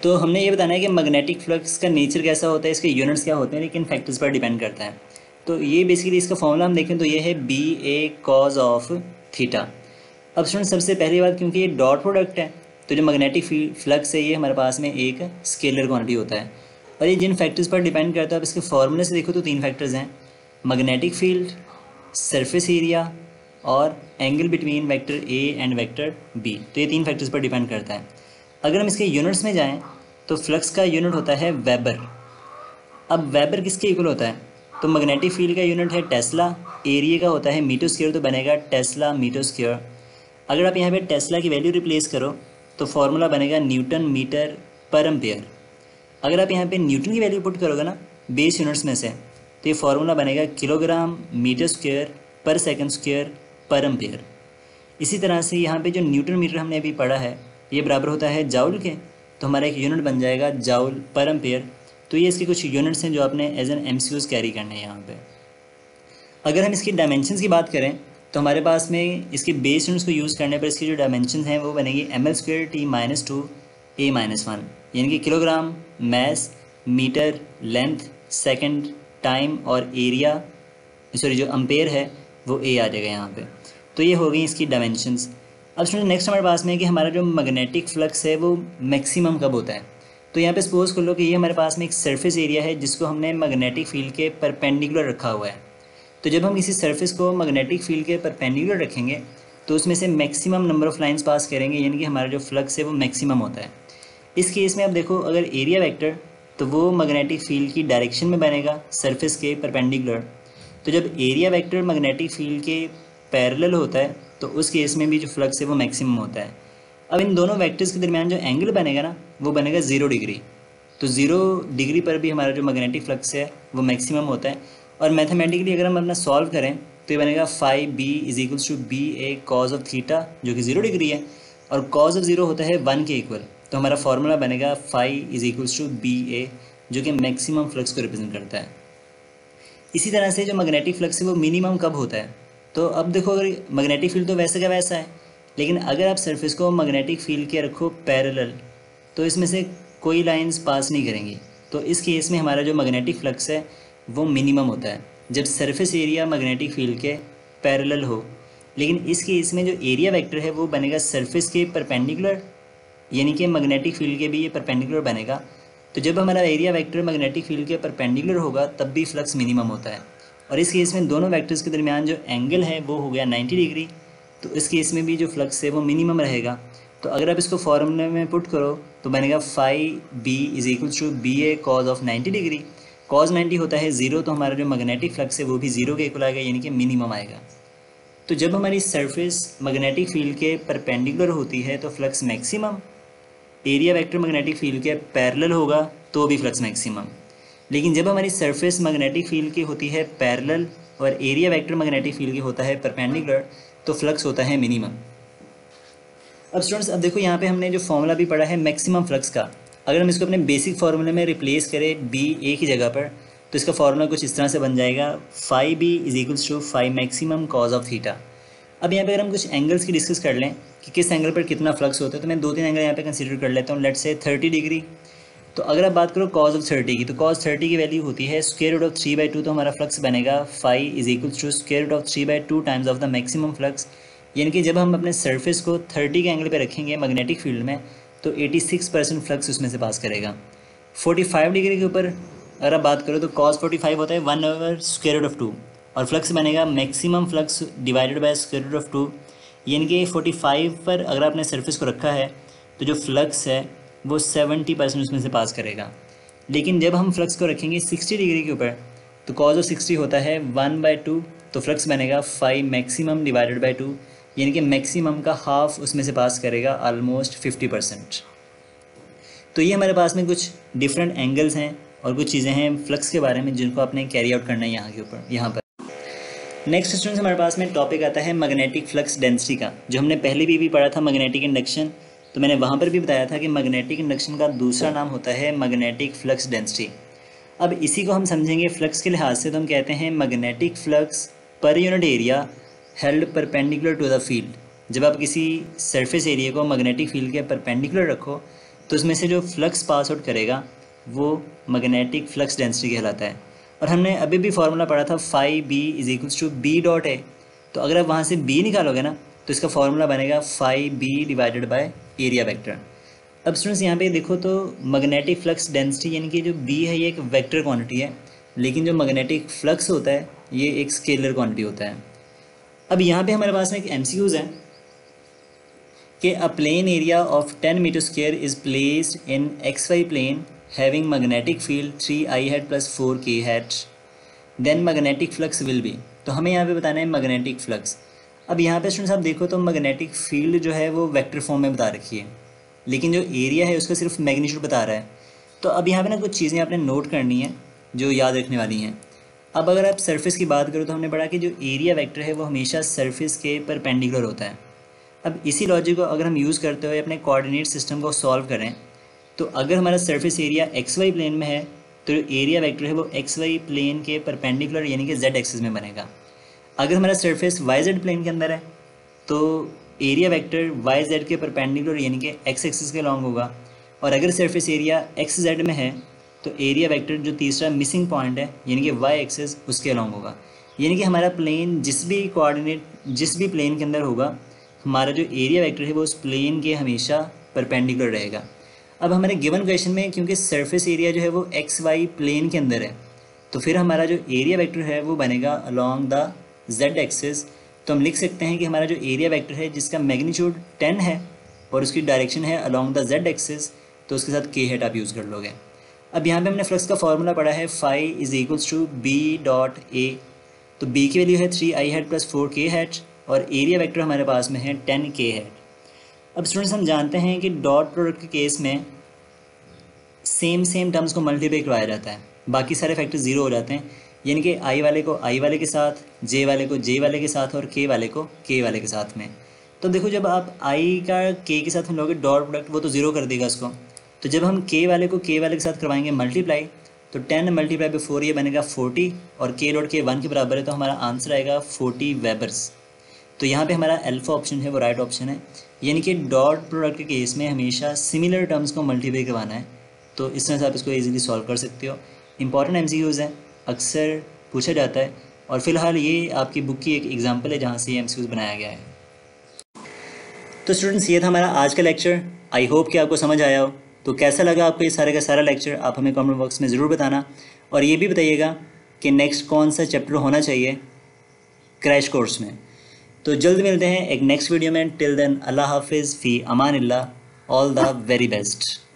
तो हमने ये बताना है कि मैग्नेटिक फ्लक्स का नेचर कैसा होता है, इसके यूनिट्स क्या होते हैं, लेकिन फैक्टर्स पर डिपेंड करता है। तो ये बेसिकली इसका फॉर्मूला हम देखें तो ये है B A cos of theta. अब स्टूडेंट सबसे पहली बात, क्योंकि ये डॉट प्रोडक्ट है तो जो मैग्नेटिक फ्लक्स है ये हमारे पास में एक स्केलर क्वांटिटी होता है, और ये जिन फैक्टर्स पर डिपेंड करता है, अब इसके फॉर्मूले से देखो तो 3 फैक्टर्स हैं, मैग्नेटिक फील्ड, सरफेस एरिया और angle between vector A and vector B. तो ये 3 फैक्टर्स पर डिपेंड करता है। अगर हम इसके यूनिट्स में जाएं तो फ्लक्स का यूनिट होता है वेबर। अब वेबर किसके इक्वल होता है, तो मैग्नेटिक फील्ड का यूनिट है टेस्ला, एरिया का होता है मीटर स्क्वायर, तो बनेगा टेस्ला मीटर स्क्वायर। अगर आप यहाँ पे टेस्ला की वैल्यू रिप्लेस करो तो फॉर्मूला बनेगा न्यूटन मीटर पर एम्पेयर। अगर आप यहाँ पे न्यूटन की वैल्यू पुट करोगे ना बेस यूनिट्स में से, तो ये फॉर्मूला बनेगा किलोग्राम मीटर स्क्वायर पर सेकंड स्क्वायर पर एम्पेयर। इसी तरह से यहाँ पे जो न्यूटन मीटर हमने अभी पढ़ा है ये बराबर होता है जाउल के, तो हमारा एक यूनिट बन जाएगा जाउल पर एम्पेयर। तो ये इसके कुछ यूनिट्स हैं जो आपने एज एन एमसीक्यूज कैरी करने हैं यहाँ पे। अगर हम इसकी डायमेंशंस की बात करें तो हमारे पास में इसके बेस यूनिट्स को यूज़ करने पर इसकी जो डायमेंशंस हैं वो बनेगी ml²T-2 A-1, यानी कि kilogram, mass, metre, length, second, time और एरिया, सॉरी जो एम्पेयर है वो ए आ जाएगा यहाँ पे। तो ये हो गई इसकी डायमेंशंस। अब स्टूडेंट नेक्स्ट हमारे पास में है कि हमारा जो मैग्नेटिक फ्लक्स है वो मैक्सिमम कब होता है। तो यहाँ पे सपोज कर लो कि ये हमारे पास में एक सरफेस एरिया है जिसको हमने मैग्नेटिक फील्ड के परपेंडिकुलर रखा हुआ है। तो जब हम किसी सरफेस को मैग्नेटिक फील्ड के परपेंडिकुलर रखेंगे तो उसमें से maximum number of lines pass करेंगे, यानी कि हमारा जो फ्लक्स है वो मैक्सिमम होता है। इस केस में अब देखो अगर एरिया वेक्टर तो वो मैग्नेटिक फील्ड की डायरेक्शन में बनेगा सरफेस के परपेंडिकुलर। तो जब एरिया वेक्टर मैग्नेटिक फील्ड के पैरेलल होता है तो उस केस में भी जो फ्लक्स है वो मैक्सिमम होता है। अब इन दोनों वेक्टर्स के दरमियान जो एंगल बनेगा ना वो बनेगा 0 डिग्री। तो 0 डिग्री पर भी हमारा जो मैग्नेटिक फ्लक्स है वो मैक्सिमम होता है। और मैथमेटिकली अगर हम अपना सॉल्व करें तो ये बनेगा phi B is equals to B A cos of theta, जो कि 0 डिग्री है, और कॉज ऑफ 0 होता है 1 के इक्वल। तो हमारा फॉर्मूला बनेगा phi is equals to B A, जो कि मैक्सिमम फ्लक्स को रिप्रेजेंट करता है। इसी तरह से जो मैग्नेटिक फ्लक्स है वो मिनिमम कब होता है, तो अब देखो अगर मैग्नेटिक फील्ड तो वैसे का वैसा है, लेकिन अगर आप सरफेस को मैग्नेटिक फील्ड के रखो पैरेलल तो इसमें से कोई लाइंस पास नहीं करेंगी। तो इस केस में हमारा जो मैग्नेटिक फ्लक्स है वो मिनिमम होता है जब सरफेस एरिया मैग्नेटिक फील्ड के पैरेलल हो। लेकिन इस केस में जो एरिया वेक्टर है वो बनेगा सरफेस के परपेंडिकुलर, यानी कि मैग्नेटिक फील्ड के भी ये परपेंडिकुलर बनेगा। तो जब हमारा एरिया वेक्टर मैग्नेटिक फील्ड के परपेंडिकुलर होगा तब भी फ्लक्स मिनिमम होता है। और इस केस में दोनों वेक्टर्स के दरमियान जो एंगल है वो हो गया 90 डिग्री, तो इस केस में भी जो फ्लक्स है वो मिनिमम रहेगा। तो अगर आप इसको फॉर्मूले में पुट करो तो बनेगा phi B is equal to B A cos of 90 degree. Cos 90 होता है 0, तो हमारा जो मैग्नेटिक फ्लक्स है वो भी 0 के इक्वल आएगा, यानी कि मिनिमम आएगा। तो जब हमारी सरफेस मैग्नेटिक फील्ड के परपेंडिकुलर होती है तो flux maximum, area vector magnetic field के पैरेलल होगा तो भी फ्लक्स मैक्सिमम। लेकिन जब हमारी सरफेस मैग्नेटिक फील्ड की होती है पैरेलल और एरिया वेक्टर मैग्नेटिक फील्ड की होता है परपेंडिकुलर तो फ्लक्स होता है मिनिमम। अब स्टूडेंट्स अब देखो यहाँ पे हमने जो फॉर्मूला भी पढ़ा है मैक्सिमम फ्लक्स का, अगर हम इसको अपने बेसिक फार्मूले में रिप्लेस करें बी ए की जगह पर तो इसका फार्मूला कुछ इस तरह से बन जाएगा phi B is equals to phi maximum cos of theta. अब यहाँ पे अगर हम कुछ एंगल्स की डिस्कस कर लें कि किस एंगल पर कितना फ्लक्स होता है, तो मैं 2-3 एंगल यहाँ पे कंसीडर कर लेता हूँ। Let's say 30 degree. तो अगर आप बात करो कॉज ऑफ 30 की, तो कॉज 30 की वैल्यू होती है स्क्वायर रूट ऑफ 3/2, तो हमारा फ्लक्स बनेगा phi is equals to square root of 3/2 times of the maximum flux. यानी कि जब हम अपने सरफेस को 30 के एंगल पे रखेंगे मैग्नेटिक फील्ड में तो 86% फ्लक्स उसमें से पास करेगा। 45 डिग्री के ऊपर अगर आप बात करो तो कॉस 45 होता है 1/स्क्वायर रूट ऑफ 2, और फ्लक्स बनेगा maximum flux divided by square root of 2। यानी कि 45 पर अगर आपने सरफेस को रखा है तो जो फ्लक्स है वो 70% उसमें से पास करेगा। लेकिन जब हम फ्लक्स को रखेंगे 60 डिग्री के ऊपर तो कॉज ऑफ 60 होता है 1/2, तो फ्लक्स बनेगा 5 मैक्सिमम डिवाइडेड बाय 2, यानी कि मैक्सिमम का हाफ उसमें से पास करेगा, ऑलमोस्ट 50%। तो ये हमारे पास में कुछ डिफरेंट एंगल्स हैं और कुछ चीज़ें हैं फ्लक्स के बारे में जिनको आपने कैरी आउट करना है यहाँ पर। नेक्स्ट स्टूडेंट्स हमारे पास में टॉपिक आता है मैग्नेटिक फ्लक्स डेंसिटी का, जो हमने पहले भी पढ़ा था मैग्नेटिक इंडक्शन। तो मैंने वहाँ पर भी बताया था कि मैग्नेटिक इंडक्शन का दूसरा नाम होता है मैग्नेटिक फ्लक्स डेंसिटी। अब इसी को हम समझेंगे फ्लक्स के लिहाज से, तो हम कहते हैं magnetic flux per unit area held perpendicular to the field. जब आप किसी सरफेस एरिया को मैग्नेटिक फील्ड के परपेंडिकुलर रखो तो उसमें से जो फ्लक्स पास आउट करेगा वो मैग्नेटिक फ्लक्स डेंसिटी कहलाता है। और हमने अभी भी फार्मूला पढ़ा था phi B is equals to B dot A. तो अगर आप वहाँ से बी निकालोगे ना तो इसका फार्मूला बनेगा phi B divided by area vector. अब स्टूडेंट्स यहाँ पे देखो तो मैग्नेटिक फ्लक्स डेंसिटी यानी कि जो बी है ये एक वेक्टर क्वांटिटी है, लेकिन जो मैग्नेटिक फ्लक्स होता है ये एक स्केलर क्वांटिटी होता है। अब यहाँ पे हमारे पास में एक एमसीक्यूज है कि a plane area of 10 metre square is placed in X Y plane having magnetic field 3i hat plus 4k hat, then magnetic flux will be. तो हमें यहाँ पे बताना है मैग्नेटिक फ्लक्स। अब यहाँ पे स्टूडेंट्स आप देखो तो मैग्नेटिक फील्ड जो है वो वेक्टर फॉर्म में बता रखी है, लेकिन जो एरिया है उसका सिर्फ मैग्नीट्यूड बता रहा है। तो अब यहाँ पे ना कुछ चीज़ें आपने नोट करनी है जो याद रखने वाली हैं। अब अगर आप सरफेस की बात करो तो हमने पढ़ा कि जो एरिया वेक्टर है वो हमेशा सरफेस के परपेंडिकुलर होता है। अब इसी लॉजिक को अगर हम यूज़ करते हुए अपने कोऑर्डिनेट सिस्टम को सॉल्व करें तो अगर हमारा surface area X Y plane में है तो जो एरिया वेक्टर है वो एक्स वाई प्लेन के परपेंडिकुलर यानी कि जेड एक्सिस में बनेगा। अगर हमारा सरफेस वाई जेड प्लेन के अंदर है तो एरिया वेक्टर वाई जेड के परपेंडिकुलर यानी कि एक्स एक्सिस के अलॉन्ग होगा। और अगर सरफेस एरिया एक्स जेड में है तो एरिया वेक्टर जो तीसरा मिसिंग पॉइंट है यानी कि वाई एक्सिस उसके अलॉन्ग होगा। यानी कि हमारा प्लेन जिस भी प्लेन के अंदर होगा हमारा जो एरिया वेक्टर है वो उस प्लेन के हमेशा परपेंडिकुलर रहेगा। अब हमारे गिवन क्वेश्चन में क्योंकि सरफेस एरिया जो है वो एक्स वाई प्लेन के अंदर है तो फिर हमारा जो एरिया वेक्टर है वो बनेगा अलॉन्ग द जेड एक्सिस। तो हम लिख सकते हैं कि हमारा जो एरिया वेक्टर है जिसका मैग्नीट्यूड 10 है और उसकी डायरेक्शन है अलॉन्ग द जेड एक्सिस, तो उसके साथ के हेट आप यूज़ कर लोगे। अब यहाँ पे हमने फ्लक्स का फॉर्मूला पढ़ा है phi is equals to B dot A. तो बी की वैल्यू है 3i hat plus 4k hat और एरिया वेक्टर हमारे पास में है 10k हैट। अब स्टूडेंट्स हम जानते हैं कि डॉट प्रोडक्ट के केस में सेम टर्म्स को मल्टीप्लाई करवाया जाता है, बाकी सारे फैक्टर ज़ीरो हो जाते हैं। यानी कि आई वाले को आई वाले के साथ, जे वाले को जे वाले के साथ और के वाले को के वाले के साथ में। तो देखो जब आप आई का के के साथ मिलोगे डॉट प्रोडक्ट वो तो ज़ीरो कर देगा उसको। तो जब हम के वाले को के वाले के साथ करवाएंगे मल्टीप्लाई तो 10 मल्टीप्लाई बाई 4 ये बनेगा 40 और के डॉट के 1 के बराबर है, तो हमारा आंसर आएगा 40 वेबर्स। तो यहाँ पे हमारा अल्फा ऑप्शन है वो राइट ऑप्शन है। यानी कि डॉट प्रोडक्ट के केस में हमेशा सिमिलर टर्म्स को मल्टीप्लाई करवाना है। तो इस तरह से आप इसको ईजिली सॉल्व कर सकते हो। इंपॉर्टेंट एमसीक्यूज़ हैं, अक्सर पूछा जाता है और फिलहाल ये आपकी बुक की एक एग्जाम्पल है जहाँ से ये एमसीक्यूज़ बनाया गया है। तो स्टूडेंट्स ये था हमारा आज का लेक्चर। आई होप कि आपको समझ आया हो। तो कैसा लगा आपको ये सारे का सारा लेक्चर आप हमें कमेंट बॉक्स में ज़रूर बताना और ये भी बताइएगा कि नेक्स्ट कौन सा चैप्टर होना चाहिए क्रैश कोर्स में। तो जल्द मिलते हैं एक नेक्स्ट वीडियो में। टिल देन अल्लाह हाफिज़ फ़ी अमानिल्लाह, ऑल द वेरी बेस्ट।